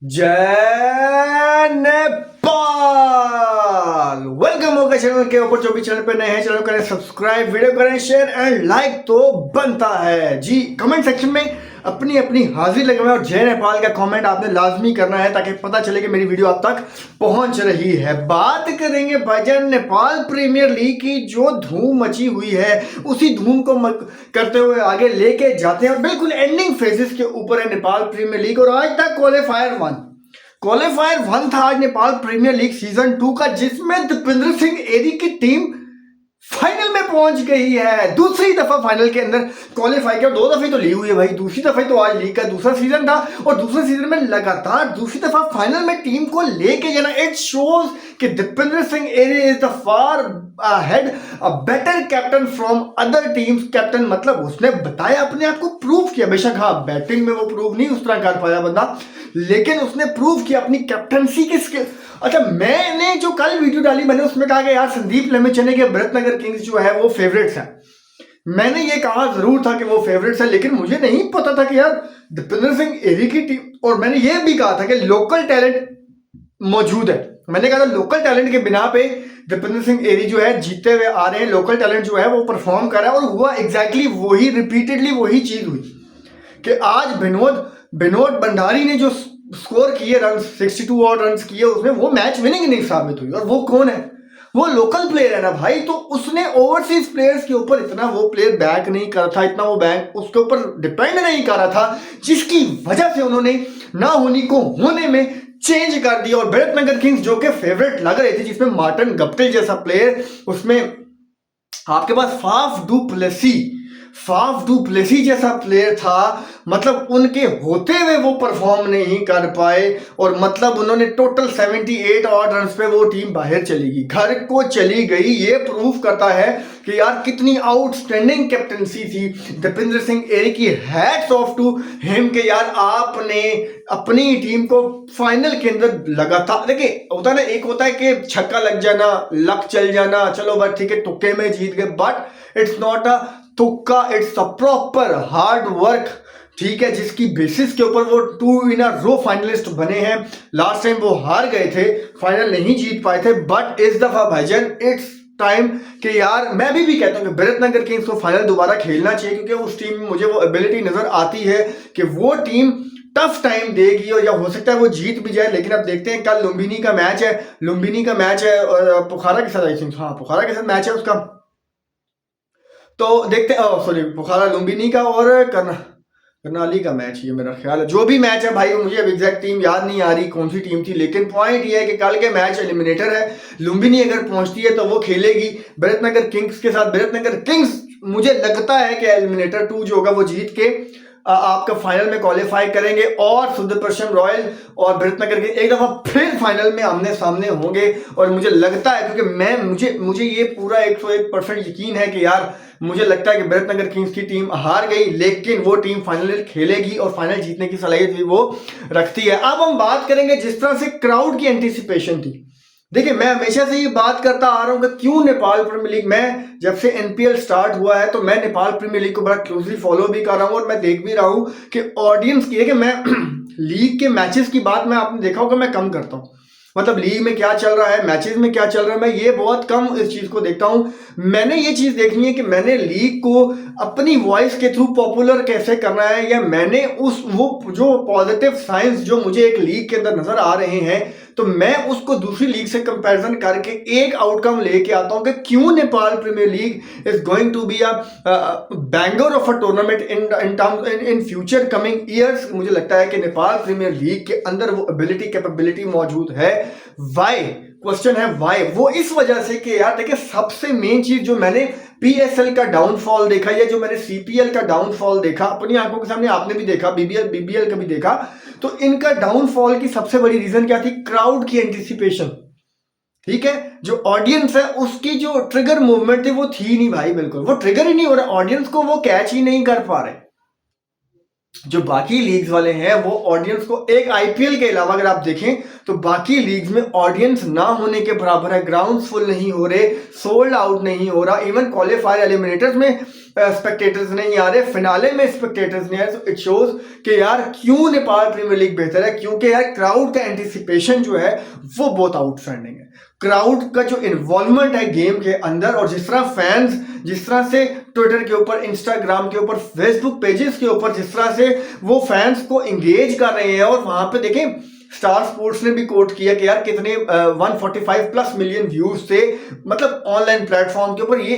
जय नेपाल। वेलकम होगा चैनल के ऊपर। जो भी चैनल पे नए हैं चैनल करें सब्सक्राइब, वीडियो करें शेयर एंड लाइक तो बनता है जी। कमेंट सेक्शन में अपनी अपनी हाजिरी लगवाएं और जय नेपाल का कमेंट आपने लाजमी करना है ताकि पता चले कि मेरी वीडियो आप तक पहुंच रही है। बात करेंगे भाईजान नेपाल प्रीमियर लीग की, जो धूम मची हुई है उसी धूम को करते हुए आगे लेके जाते हैं और बिल्कुल एंडिंग फेजेस के ऊपर है नेपाल प्रीमियर लीग। और आज तक क्वालिफायर वन था आज नेपाल प्रीमियर लीग सीजन 2 का, जिसमें दीपेंद्र सिंह एरी की टीम फाइनल में पहुंच गई है। दूसरी दफा फाइनल के अंदर क्वालिफाई किया। 2 दफे तो लीग हुई है भाई, दूसरी दफे तो आज लीग का दूसरा सीजन था और दूसरे सीजन में लगातार दूसरी दफा फाइनल में टीम को लेके जाना, इट शोज कि Dipendra Singh Airee is the far head a better captain from other teams. Captain मतलब उसने बताया, अपने आप को प्रूव किया। बेशक हाँ, बैटिंग में वो प्रूव नहीं उस तरह कर पाया बंदा, लेकिन उसने प्रूव किया अपनी कैप्टनसी के स्किल। अच्छा, मैंने जो कल वीडियो डाली मैंने उसमें कहा कि यार संदीप लेमिचने के भरतनगर किंग्स जो है वो फेवरेट्स है। मैंने ये कहा जरूर था कि वो फेवरेट्स है, लेकिन मुझे नहीं पता था कि यार दीपेंद्र सिंह एरी की टीम, और मैंने ये भी कहा था कि लोकल टैलेंट मौजूद है। मैंने कहा था लोकल टैलेंट के बिना पे दीपेंद्र सिंह एरी जो है जीतते हुए आ रहे हैं, लोकल टैलेंट जो है वो परफॉर्म कर रहा है। और हुआ एग्जैक्टली वही, रिपीटेडली वही चीज हुई कि आज विनोद भंडारी ने जो स्कोर किए रन, 62 और रन किए उसने, वो मैच विनिंग इनिंग्स साबित हुई। और वो कौन है? वो लोकल प्लेयर है ना भाई। तो उसने ओवरसीज प्लेयर्स के ऊपर इतना वो प्लेयर बैक नहीं कर था, इतना वो बैंक उसके ऊपर डिपेंड नहीं कर रहा था, जिसकी वजह से उन्होंने ना होने को होने में चेंज कर दिया। और भरतनगर किंग्स जो कि फेवरेट लग रहे थे, जिसमें मार्टिन गप्टिल जैसा प्लेयर, उसमें आपके पास फाफ डू प्लेसी जैसा प्लेयर था, मतलब उनके होते हुए वो परफॉर्म नहीं कर पाए। और मतलब उन्होंने टोटल 78 ऑड रन पे वो टीम बाहर चली गई, घर को चली गई। ये प्रूव करता है कि यार कितनी आउटस्टैंडिंग कैप्टनसी थी दीपेंद्र सिंह एरी की। हैट्स ऑफ टू हिम कि यार आपने अपनी टीम को फाइनल के अंदर लगातार, देखिए होता है ना, एक होता है कि छक्का लग जाना, लक चल जाना, चलो बस ठीक है तुक्के में जीत गए, बट इट्स नॉट अ तुक्का, it's a proper hard work, ठीक है, जिसकी बेसिस के ऊपर वो 2 इन अ रो फाइनलिस्ट बने हैं। लास्ट टाइम वो हार गए थे, फाइनल नहीं जीत पाए थे, बट इस दफा भाईजान इट्स टाइम कि यार मैं भी कहता हूँ कि भरतनगर किंग्स को फाइनल दोबारा खेलना चाहिए, क्योंकि उस टीम में मुझे वो एबिलिटी नजर आती है कि वो टीम टफ टाइम देगी और या हो सकता है वो जीत भी जाए। लेकिन अब देखते हैं, कल लुम्बिनी का मैच है पुखारा के साथ, आई थिंक हाँ पुखारा के साथ मैच है उसका, तो देखते हैं। सॉरी, बुखारा लुम्बिनी का और करनाली का मैच ये मेरा ख्याल है। जो भी मैच है भाई, मुझे अब एग्जैक्ट टीम याद नहीं आ रही कौन सी टीम थी, लेकिन पॉइंट ये है कि कल के मैच एलिमिनेटर है। लुम्बिनी अगर पहुंचती है तो वो खेलेगी भरतनगर किंग्स के साथ। भरतनगर किंग्स मुझे लगता है कि एलिमिनेटर 2 जो होगा वो जीत के आपका फाइनल में क्वालिफाई करेंगे और सुदर्शन रॉयल और भरतनगर के एक दफा फिर फाइनल में आमने सामने होंगे। और मुझे लगता है, क्योंकि मुझे ये पूरा 101% यकीन है कि यार मुझे लगता है कि भरतनगर किंग्स की टीम हार गई, लेकिन वो टीम फाइनल खेलेगी और फाइनल जीतने की सलाहियत भी वो रखती है। अब हम बात करेंगे जिस तरह से क्राउड की एंटिसिपेशन थी। देखिए, मैं हमेशा से ये बात करता आ रहा हूं कि क्यों नेपाल प्रीमियर लीग, मैं जब से एनपीएल स्टार्ट हुआ है तो मैं नेपाल प्रीमियर लीग को बड़ा क्लोजली फॉलो भी कर रहा हूं और मैं देख भी रहा हूं कि ऑडियंस की है कि मैं लीग के मैचेस की बात मैं आपने देखा होगा मैं कम करता हूं। मतलब लीग में क्या चल रहा है, मैचेस में क्या चल रहा है, मैं ये बहुत कम इस चीज को देखता हूं। मैंने ये चीज देखनी है कि मैंने लीग को अपनी वॉइस के थ्रू पॉपुलर कैसे करना है, या मैंने वो जो पॉजिटिव साइंस जो मुझे एक लीग के अंदर नजर आ रहे हैं, तो मैं उसको दूसरी लीग से कंपैरिजन करके एक आउटकम लेके आता हूं कि क्यों Nepal premier league is going to be a banger of a tournament in future coming years. मुझे लगता है कि नेपाल प्रीमियर लीग के अंदर वो एबिलिटी कैपेबिलिटी मौजूद है। वाई? क्वेश्चन है वाई। वो इस वजह से कि यार देखिए, सबसे मेन चीज जो मैंने पीएसएल का डाउनफॉल देखा, या जो मैंने सीपीएल का डाउनफॉल देखा अपनी आंखों के सामने, आपने भी देखा, बीबीएल का भी देखा, तो इनका डाउनफॉल की सबसे बड़ी रीजन क्या थी? क्राउड की एंटिसिपेशन। ठीक है, जो ऑडियंस है उसकी जो ट्रिगर मूवमेंट थी वो थी नहीं भाई, बिल्कुल वो ट्रिगर ही नहीं हो रहा, ऑडियंस को वो कैच ही नहीं कर पा रहे। जो बाकी लीग्स वाले हैं वो ऑडियंस को, एक आईपीएल के अलावा अगर आप देखें तो बाकी लीग्स में ऑडियंस ना होने के बराबर है। ग्राउंड फुल नहीं हो रहे, सोल्ड आउट नहीं हो रहा। इवन क्वालिफायर एलिमिनेटर्स में स्पेक्टेटर्स नहीं आ रहे, फिनाले में स्पेक्टेटर्स नहीं आ रहे, इट शोज कि यार क्यों नेपाल प्रीमियर लीग बेहतर है, क्योंकि यार क्राउड का एंटिसिपेशन जो है वो बहुत आउटस्टैंडिंग है। क्राउड का जो इन्वॉल्वमेंट है गेम के अंदर, और जिस तरह फैंस जिस तरह से ट्विटर के ऊपर, इंस्टाग्राम के ऊपर, फेसबुक पेजेस के ऊपर जिस तरह से वो फैंस को एंगेज कर रहे हैं, और वहां पे देखें स्टार स्पोर्ट्स ने भी कोट किया कि यार कितने 145 प्लस मिलियन व्यूज थे, मतलब ऑनलाइन प्लेटफॉर्म के ऊपर। ये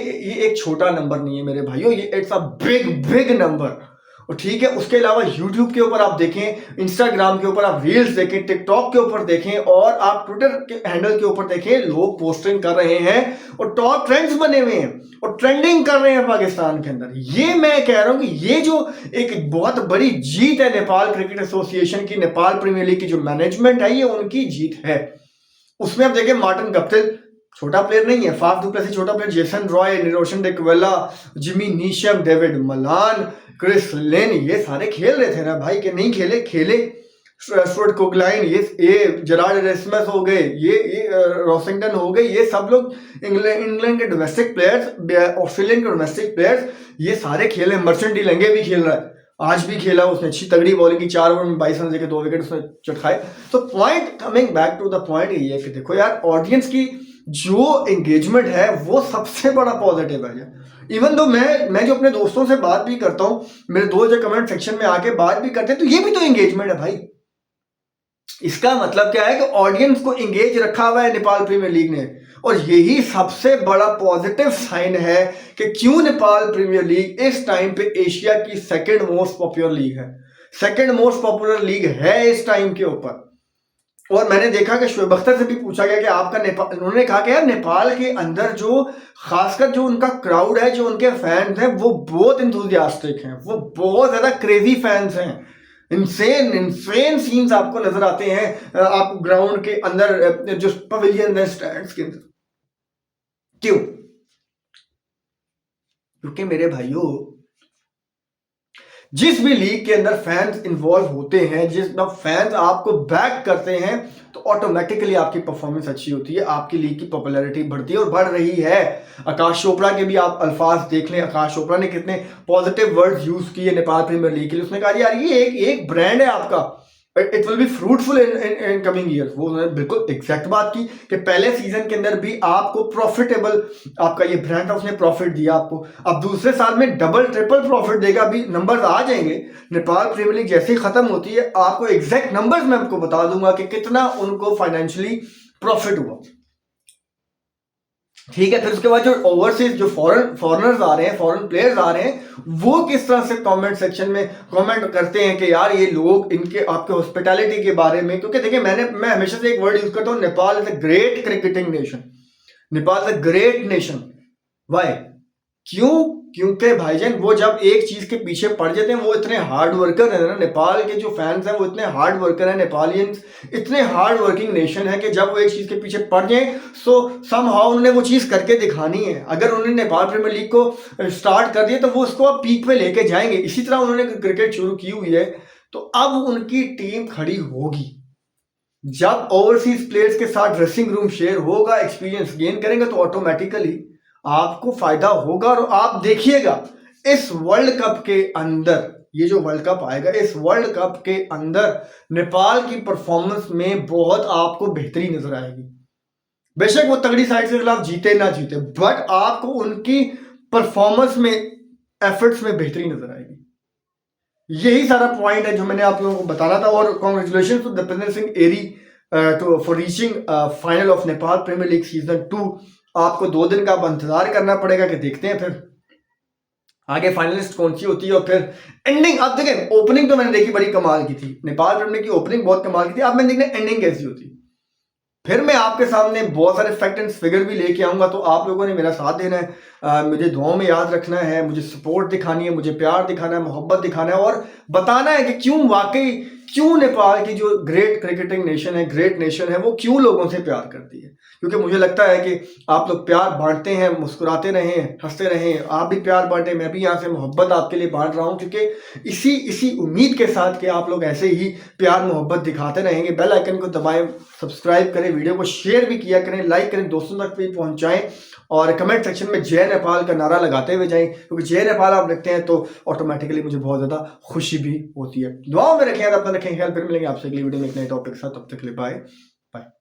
एक छोटा नंबर नहीं है मेरे भाइयों, ये it's a big big number. और ठीक है, उसके अलावा यूट्यूब के ऊपर आप देखें, इंस्टाग्राम के ऊपर आप रील्स देखें, टिकटॉक के ऊपर देखें, और आप ट्विटर के हैंडल के ऊपर देखें, लोग पोस्टिंग कर रहे हैं और टॉप ट्रेंड्स बने हुए हैं और ट्रेंडिंग कर रहे हैं पाकिस्तान के अंदर। ये मैं कह रहा हूं कि ये जो एक बहुत बड़ी जीत है नेपाल क्रिकेट एसोसिएशन की, नेपाल प्रीमियर लीग की जो मैनेजमेंट है, ये उनकी जीत है। उसमें आप देखें मार्टिन गप्टिल छोटा प्लेयर नहीं है, फाफ डु प्लेसी छोटा player, Jason Roy, Niroshan Dickwella, Jimmy Neesham, David Malan, Chris Lynn, ये सारे खेल रहे थे ना भाई, कि नहीं खेले, खेले। स्टुअर्ट कोगलाइन, ये जेरार्ड एरेस्मस हो गए, ये रॉसिंगटन हो गए, ये सब लोग इंग्लैंड के डोमेस्टिक प्लेयर्स, ऑस्ट्रेलियन के डोमेस्टिक प्लेयर्स, ये सारे खेले। मर्चेंट डी लंगे भी खेल रहा है, आज भी खेला, उसने अच्छी तगड़ी बॉलिंग की, 4 ओवर में 22 रन देके 2 विकेट उसने चटकाए। तो point, coming back to the point, ये है कि देखो यार ऑडियंस की जो एंगेजमेंट है वो सबसे बड़ा पॉजिटिव है। इवन दो मैं जो अपने दोस्तों से बात भी करता हूं, मेरे दोस्त जो कमेंट सेक्शन में आके बात भी करते हैं, तो ये भी तो एंगेजमेंट है भाई। इसका मतलब क्या है कि ऑडियंस को एंगेज रखा हुआ है नेपाल प्रीमियर लीग ने, और यही सबसे बड़ा पॉजिटिव साइन है कि क्यों नेपाल प्रीमियर लीग इस टाइम पे एशिया की सेकंड मोस्ट पॉपुलर लीग है, सेकंड मोस्ट पॉपुलर लीग है इस टाइम के ऊपर। और मैंने देखा कि शोएब अख्तर से भी पूछा गया कि आपका नेपाल, उन्होंने कहा कि यार नेपाल के अंदर जो खासकर जो उनका क्राउड है, जो उनके फैंस हैं, वो बहुत इंथुजियास्टिक हैं, वो बहुत ज्यादा क्रेजी फैंस हैं। इंसेन सीन्स आपको नजर आते हैं आप ग्राउंड के अंदर, जो पवेलियन है, स्टैंड्स के अंदर। क्यों? क्योंकि मेरे भाइयों, जिस भी लीग के अंदर फैंस इन्वॉल्व होते हैं, जिस फैंस आपको बैक करते हैं, तो ऑटोमेटिकली आपकी परफॉर्मेंस अच्छी होती है, आपकी लीग की पॉपुलैरिटी बढ़ती है और बढ़ रही है। आकाश चोपड़ा के भी आप अल्फाज देख लें, आकाश चोपड़ा ने कितने पॉजिटिव वर्ड्स यूज किए नेपाल प्रीमियर लीग के लिए। उसने कहा यार ये एक ब्रांड है आपका, it will be fruitful in coming years. वो उन्होंने बिल्कुल एग्जैक्ट बात की कि पहले सीजन के अंदर भी आपको प्रॉफिटेबल, आपका ये ब्रांड उसने प्रॉफिट दिया आपको, अब दूसरे साल में डबल ट्रिपल प्रॉफिट देगा। अभी नंबर्स आ जाएंगे, नेपाल प्रीमियर लीग जैसे ही खत्म होती है आपको एग्जैक्ट नंबर्स मैं आपको बता दूंगा कि कितना उनको फाइनेंशियली प्रॉफिट हुआ। ठीक है, फिर उसके बाद जो ओवरसीज जो फॉरेनर्स आ रहे हैं, फॉरेन प्लेयर्स आ रहे हैं, वो किस तरह से कमेंट सेक्शन में कमेंट करते हैं कि यार ये लोग इनके आपके हॉस्पिटैलिटी के बारे में। क्योंकि देखिए मैं हमेशा से एक वर्ड यूज करता हूं, Nepal is a great cricketing nation, Nepal is a great nation. Why? क्यों? क्योंकि भाईजान वो जब एक चीज के पीछे पड़ जाते हैं, वो इतने हार्ड वर्कर है ना, नेपाल के जो फैंस हैं वो इतने हार्ड वर्कर हैं, नेपालियंस इतने हार्ड वर्किंग नेशन है कि जब वो एक चीज के पीछे पड़ जाए सो समहाउ उन्होंने वो चीज करके दिखानी है। अगर उन्होंने नेपाल प्रीमियर लीग को स्टार्ट कर दिया तो वो उसको अब पीक पे लेके जाएंगे। इसी तरह उन्होंने क्रिकेट शुरू की हुई है, तो अब उनकी टीम खड़ी होगी। जब ओवरसीज प्लेयर्स के साथ ड्रेसिंग रूम शेयर होगा, एक्सपीरियंस गेन करेंगे, तो ऑटोमेटिकली आपको फायदा होगा। और आप देखिएगा इस वर्ल्ड कप के अंदर, ये जो वर्ल्ड कप आएगा, इस वर्ल्ड कप के अंदर नेपाल की परफॉर्मेंस में बहुत आपको बेहतरी नजर आएगी। बेशक वो तगड़ी साइड के खिलाफ जीते ना जीते, बट आपको उनकी परफॉर्मेंस में, एफर्ट्स में बेहतरी नजर आएगी। यही सारा पॉइंट है जो मैंने आप लोगों को बताना था। और congratulation to Dipendra Singh Airee for reaching final of Nepal premier league season 2। आपको 2 दिन का अब इंतजार करना पड़ेगा कि देखते हैं फिर आगे फाइनलिस्ट कौन सी होती है। और फिर एंडिंग, अब देखें ओपनिंग तो मैंने देखी बड़ी कमाल की थी, नेपाल प्रीमियर की ओपनिंग बहुत कमाल की थी। अब मैं देखने एंडिंग कैसी होती, फिर मैं आपके सामने बहुत सारे फैक्ट एंड फिगर भी लेके आऊंगा। तो आप लोगों ने मेरा साथ देना है, मुझे दुआओं में याद रखना है, मुझे सपोर्ट दिखानी है, मुझे प्यार दिखाना है, मोहब्बत दिखाना है, और बताना है कि क्यों वाकई क्यों नेपाल की जो ग्रेट क्रिकेटिंग नेशन है, ग्रेट नेशन है, वो क्यों लोगों से प्यार करती है। क्योंकि मुझे लगता है कि आप लोग प्यार बांटते हैं, मुस्कुराते रहें, हंसते रहें, आप भी प्यार बांटें, मैं भी यहाँ से मोहब्बत आपके लिए बांट रहा हूँ, क्योंकि इसी उम्मीद के साथ कि आप लोग ऐसे ही प्यार मोहब्बत दिखाते रहेंगे। बेल आइकन को दबाएं, सब्सक्राइब करें, वीडियो को शेयर भी किया करें, लाइक करें, दोस्तों तक भी पहुंचाएं और कमेंट सेक्शन में जय नेपाल का नारा लगाते हुए जाएं, क्योंकि जय नेपाल आप लिखते हैं तो ऑटोमेटिकली मुझे बहुत ज़्यादा खुशी भी होती है। दुआओं में रखें, अपना रखें ख्याल। फिर मिलेंगे आपसे अगली वीडियो में एक नए टॉपिक के साथ। तब तक के लिए बाय बाय।